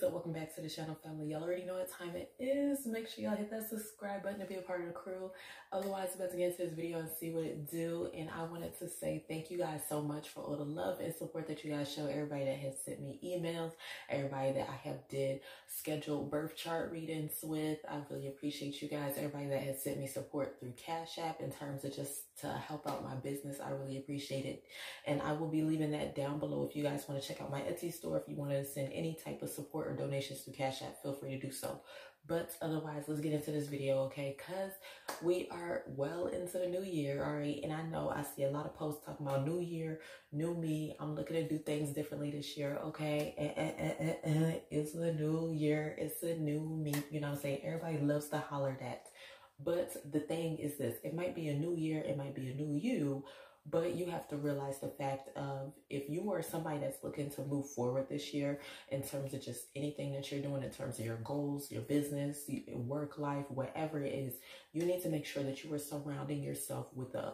and welcome back to the channel, family. Y'all already know what time it is. Make sure y'all hit that subscribe button to be a part of the crew. Otherwise, about to get into this video and see what it do. And I wanted to say thank you guys so much for all the love and support that you guys show. Everybody that has sent me emails, everybody that I have did scheduled birth chart readings with. I really appreciate you guys. Everybody that has sent me support through Cash App in terms of just to help out my business. I really appreciate it. And I will be leaving that down below if you guys want to check out my Etsy store. If you want to send any type of support or donations through Cash App, feel free to do so. But otherwise, let's get into this video, okay? Because we are well into the new year, all right? And I know I see a lot of posts talking about new year, new me. I'm looking to do things differently this year, okay? It's a new year. It's a new me. You know what I'm saying? Everybody loves to holler that. But the thing is this, it might be a new year, it might be a new you, but you have to realize the fact of if you are somebody that's looking to move forward this year in terms of just anything that you're doing, in terms of your goals, your business, your work life, whatever it is, you need to make sure that you are surrounding yourself with the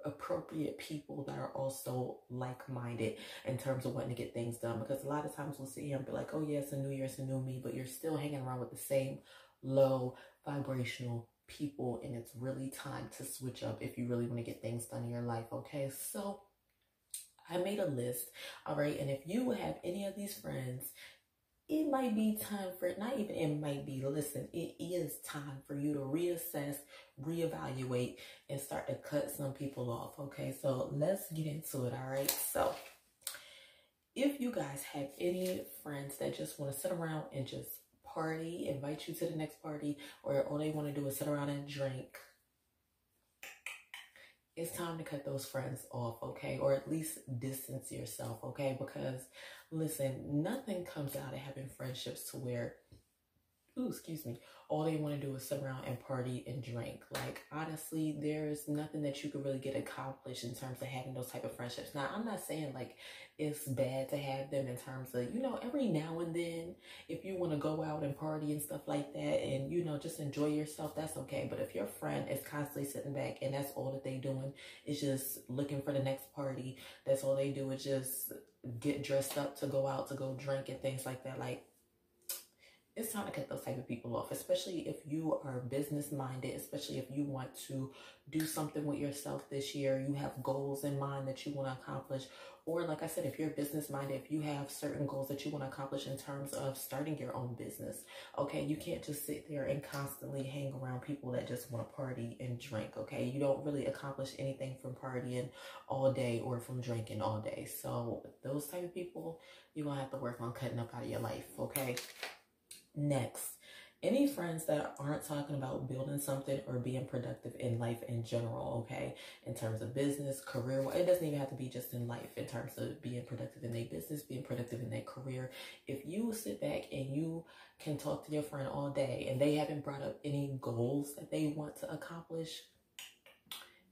appropriate people that are also like-minded in terms of wanting to get things done. Because a lot of times we'll sit here and be like, oh yeah, it's a new year, it's a new me, but you're still hanging around with the same low vibrational people, and it's really time to switch up if you really want to get things done in your life. Okay, so I made a list, all right, and if you have any of these friends, it might be time for it, not even it might be, listen, it is time for you to reassess, reevaluate, and start to cut some people off. Okay, so let's get into it. All right, so if you guys have any friends that just want to sit around and just party, invite you to the next party, or all they want to do is sit around and drink, it's time to cut those friends off, okay? Or at least distance yourself, okay? Because listen, nothing comes out of having friendships to where, ooh, excuse me, all they want to do is sit around and party and drink. Like, honestly, there's nothing that you could really get accomplished in terms of having those type of friendships. Now, I'm not saying like it's bad to have them in terms of, you know, every now and then, if you want to go out and party and stuff like that and, you know, just enjoy yourself, that's okay. But if your friend is constantly sitting back and that's all that they doing is just looking for the next party, that's all they do is just get dressed up to go out, to go drink and things like that, like, it's time to cut those type of people off, especially if you are business minded, especially if you want to do something with yourself this year, you have goals in mind that you want to accomplish. Or like I said, if you're business minded, if you have certain goals that you want to accomplish in terms of starting your own business, okay, you can't just sit there and constantly hang around people that just want to party and drink, okay? You don't really accomplish anything from partying all day or from drinking all day. So those type of people, you're going to have to work on cutting up out of your life, okay? Next, any friends that aren't talking about building something or being productive in life in general, okay? In terms of business, career, it doesn't even have to be just in life, in terms of being productive in their business, being productive in their career. If you sit back and you can talk to your friend all day and they haven't brought up any goals that they want to accomplish,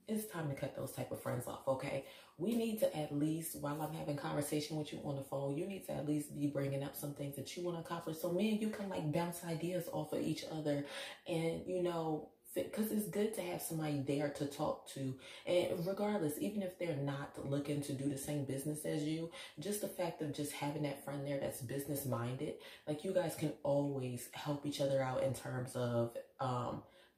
it's time to cut those type of friends off, okay? We need to at least, while I'm having conversation with you on the phone, you need to at least be bringing up some things that you want to accomplish. So me and you can like bounce ideas off of each other and, you know, because it's good to have somebody there to talk to. And regardless, even if they're not looking to do the same business as you, just the fact of just having that friend there that's business minded, like you guys can always help each other out in terms of,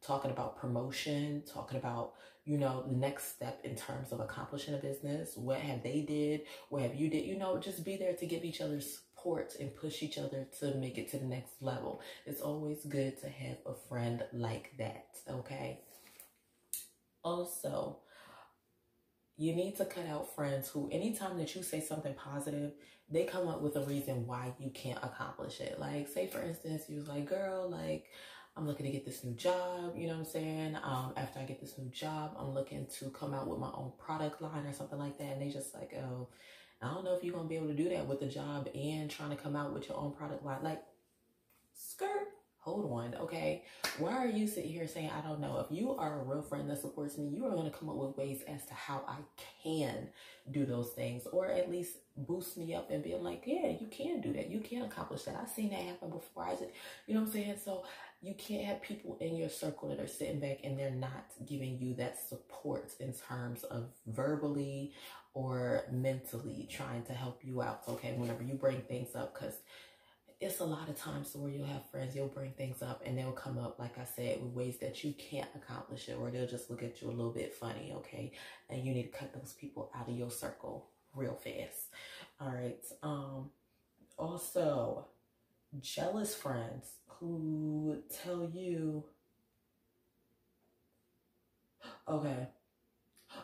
talking about promotion, talking about, you know, the next step in terms of accomplishing a business. What have they did? What have you did? You know, just be there to give each other support and push each other to make it to the next level. It's always good to have a friend like that, okay? Also, you need to cut out friends who, anytime that you say something positive, they come up with a reason why you can't accomplish it. Like, say for instance, you was like, girl, like, I'm looking to get this new job, you know what I'm saying? After I get this new job, I'm looking to come out with my own product line or something like that. And they just like, oh, I don't know if you're going to be able to do that with the job and trying to come out with your own product line. Like, skirt, hold on, okay? Why are you sitting here saying, I don't know? If you are a real friend that supports me, you are going to come up with ways as to how I can do those things, or at least boost me up and be like, yeah, you can do that. You can accomplish that. I've seen that happen before. You know what I'm saying? So you can't have people in your circle that are sitting back and they're not giving you that support in terms of verbally or mentally trying to help you out, okay, whenever you bring things up. Because it's a lot of times where you'll have friends, you'll bring things up and they'll come up, like I said, with ways that you can't accomplish it, or they'll just look at you a little bit funny, okay? And you need to cut those people out of your circle real fast. All right. Also, jealous friends who tell you, okay,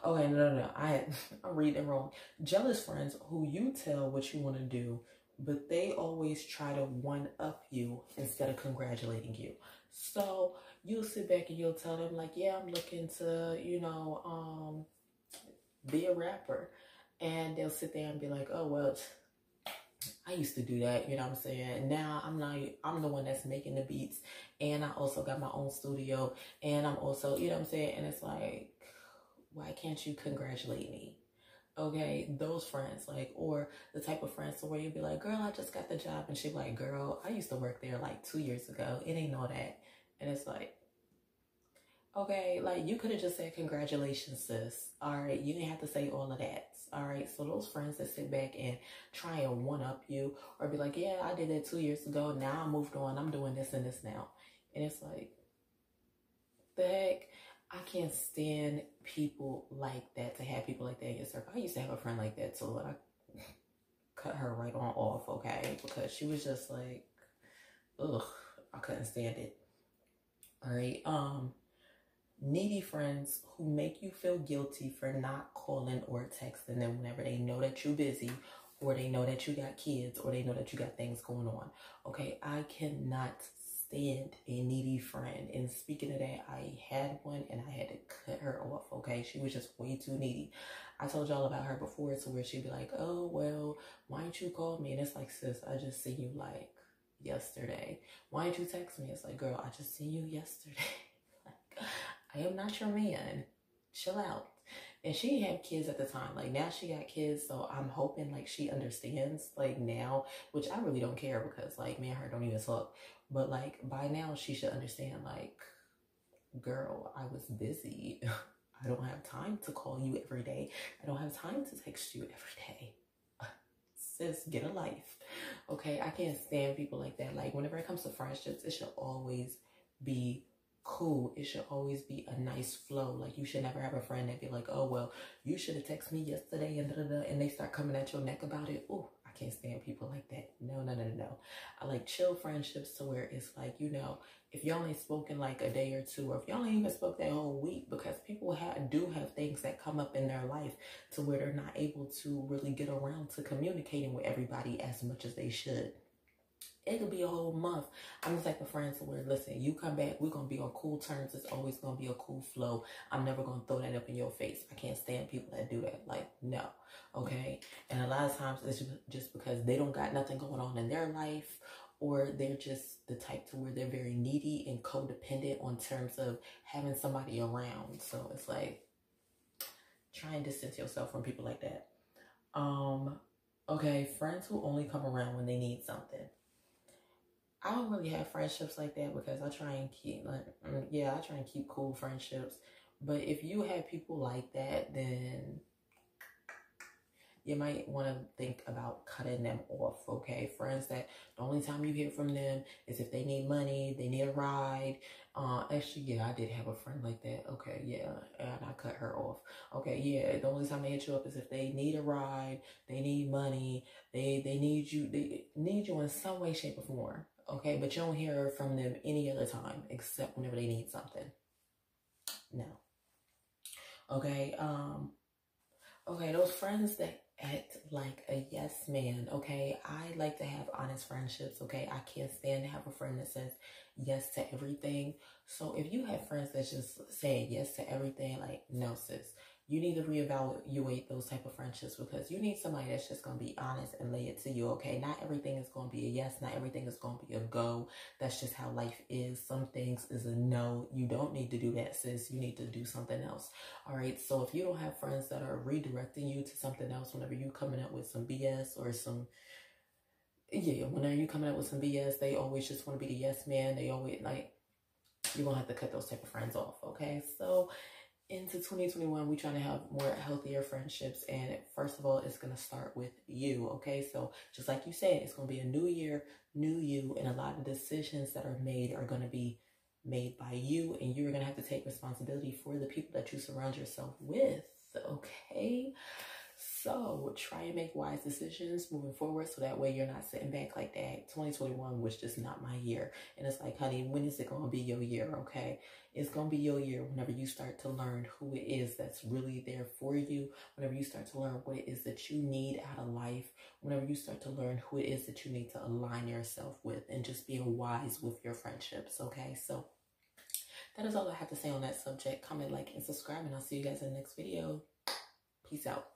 no, I'm reading it wrong. Jealous friends who you tell what you want to do, but they always try to one up you instead of congratulating you. So you'll sit back and you'll tell them like, yeah, I'm looking to, be a rapper. And they'll sit there and be like, oh, well, I used to do that, you know what I'm saying? Now I'm the one that's making the beats, and I also got my own studio, and I'm also, you know what I'm saying? And it's like, why can't you congratulate me? Okay, those friends, like, or the type of friends where you'll be like, girl, I just got the job, and she'll be like, girl, I used to work there like 2 years ago. It ain't all that. And it's like, okay, like, you could have just said congratulations, sis. All right, you didn't have to say all of that. All right, so those friends that sit back and try and one up you, or be like, yeah, I did that 2 years ago. Now I moved on. I'm doing this and this now. And it's like, the heck? I can't stand people like that, to have people like that in your circle. I used to have a friend like that too, and I cut her right on off, okay? Because she was just like, ugh, I couldn't stand it. All right, needy friends who make you feel guilty for not calling or texting them whenever they know that you're busy, or they know that you got kids, or they know that you got things going on. Okay, I cannot stand a needy friend. And speaking of that, I had one and I had to cut her off. Okay, she was just way too needy. I told y'all about her before, to where she'd be like, oh, well, why didn't you call me? And it's like, sis, I just seen you like yesterday. Why didn't you text me? It's like, girl, I just seen you yesterday. Like, I am not your man. Chill out. And she had kids at the time. Like, now she got kids, so I'm hoping like she understands like now, which I really don't care, because like me and her don't even talk. But like by now she should understand, like, girl, I was busy. I don't have time to call you every day. I don't have time to text you every day. Sis, get a life. Okay, I can't stand people like that. Like, whenever it comes to friendships, it should always be cool. It should always be a nice flow. Like, you should never have a friend that be like, oh, well, you should have texted me yesterday and and they start coming at your neck about it. Oh, I can't stand people like that. No. I like chill friendships, to where it's like, if y'all ain't spoken like a day or two, or if y'all ain't even spoke that whole week, because people do have things that come up in their life to where they're not able to really get around to communicating with everybody as much as they should. It could be a whole month. I'm the type of friend where, listen, you come back, we're going to be on cool terms. It's always going to be a cool flow. I'm never going to throw that up in your face. I can't stand people that do that. Like, no. Okay? And a lot of times it's just because they don't got nothing going on in their life, or they're just the type to where they're very needy and codependent on terms of having somebody around. So it's like, try and distance yourself from people like that. Okay, friends who only come around when they need something. I don't really have friendships like that, because I try and keep I try and keep cool friendships. But if you have people like that, then you might want to think about cutting them off, okay? Friends that the only time you hear from them is if they need money, they need a ride. Actually, yeah, I did have a friend like that. Okay, yeah, and I cut her off. Okay, yeah, the only time they hit you up is if they need a ride, they need money, they need you in some way, shape, or form. Okay, but you don't hear from them any other time except whenever they need something. No. Okay, okay, those friends that act like a yes man, okay? I like to have honest friendships, okay? I can't stand to have a friend that says yes to everything. So if you have friends that's just saying yes to everything, like, no, sis, you need to reevaluate those type of friendships, because you need somebody that's just going to be honest and lay it to you, okay? Not everything is going to be a yes. Not everything is going to be a go. That's just how life is. Some things is a no. You don't need to do that, sis. You need to do something else, all right? So if you don't have friends that are redirecting you to something else whenever you coming up with some BS or some, whenever you coming up with some BS, they always just want to be the yes man. They always, like, you're going to have to cut those type of friends off, okay? So into 2021, we trying to have more healthier friendships. And first of all, it's going to start with you. Okay. So just like you said, it's going to be a new year, new you. And a lot of decisions that are made are going to be made by you. And you're going to have to take responsibility for the people that you surround yourself with. Okay. So try and make wise decisions moving forward so that way you're not sitting back like that. 2021 was just not my year. And it's like, honey, when is it going to be your year? Okay. It's going to be your year whenever you start to learn who it is that's really there for you. Whenever you start to learn what it is that you need out of life. Whenever you start to learn who it is that you need to align yourself with and just being wise with your friendships. Okay. So that is all I have to say on that subject. Comment, like, and subscribe, and I'll see you guys in the next video. Peace out.